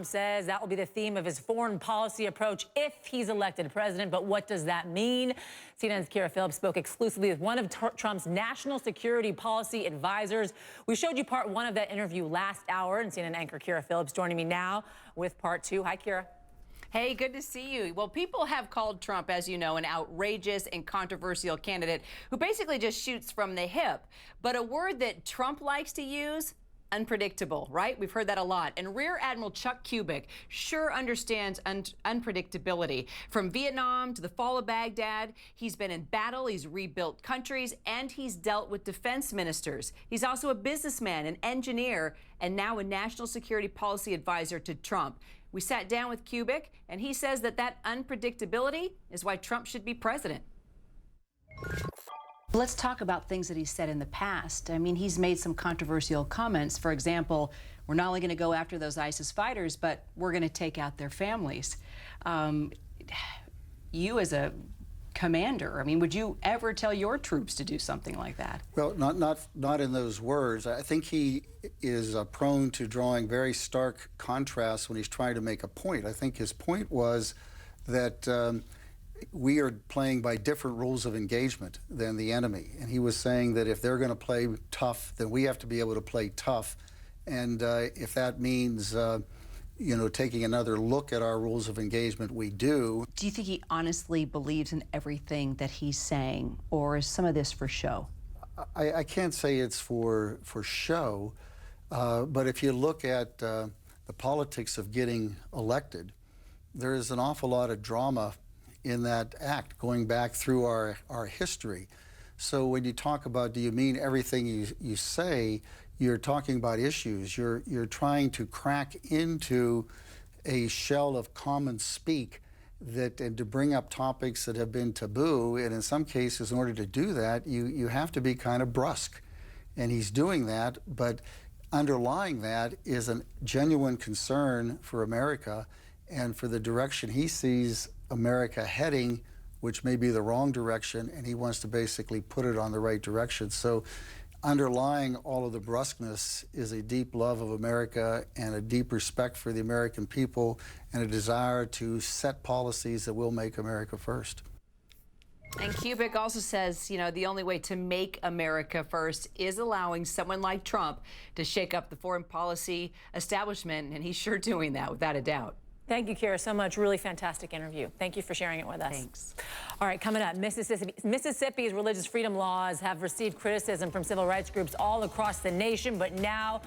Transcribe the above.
Says that will be the theme of his foreign policy approach if he's elected president. But what does that mean? CNN's Kira Phillips spoke exclusively with one of Trump's national security policy advisors. We showed you part one of that interview last hour, and CNN anchor Kira Phillips joining me now with part two. Hi, Kira. Hey, good to see you. Well, people have called Trump, as you know, an outrageous and controversial candidate who basically just shoots from the hip. But a word that Trump likes to use, unpredictable, right? We've heard that a lot. And Rear Admiral Chuck Kubic sure understands unpredictability. From Vietnam to the fall of Baghdad, he's been in battle, he's rebuilt countries, and he's dealt with defense ministers. He's also a businessman, an engineer, and now a national security policy advisor to Trump. We sat down with Kubic, and he says that unpredictability is why Trump should be president. Let's talk about things that he said in the past. I mean, he's made some controversial comments. For example, we're not only going to go after those ISIS fighters, but we're going to take out their families. You as a commander, I mean, would you ever tell your troops to do something like that? Well, not in those words. I think he is prone to drawing very stark contrasts when he's trying to make a point. I think his point was that we are playing by different rules of engagement than the enemy. And he was saying that if they're going to play tough, then we have to be able to play tough. And if that means, taking another look at our rules of engagement, we do. Do you think he honestly believes in everything that he's saying, or is some of this for show? I can't say it's for show, but if you look at the politics of getting elected, there is an awful lot of drama in that act going back through our history. So when you talk about, do you mean everything you say, you're talking about issues. You're trying to crack into a shell of common speak and to bring up topics that have been taboo. And in some cases, in order to do that, you have to be kind of brusque. And he's doing that, but underlying that is a genuine concern for America and for the direction he sees America heading, which may be the wrong direction, and he wants to basically put it on the right direction. So underlying all of the brusqueness is a deep love of America and a deep respect for the American people and a desire to set policies that will make America first. And Kubic also says, the only way to make America first is allowing someone like Trump to shake up the foreign policy establishment, and he's sure doing that, without a doubt. Thank you, Kira, so much. Really fantastic interview. Thank you for sharing it with us. Thanks. All right, coming up, Mississippi's religious freedom laws have received criticism from civil rights groups all across the nation, but now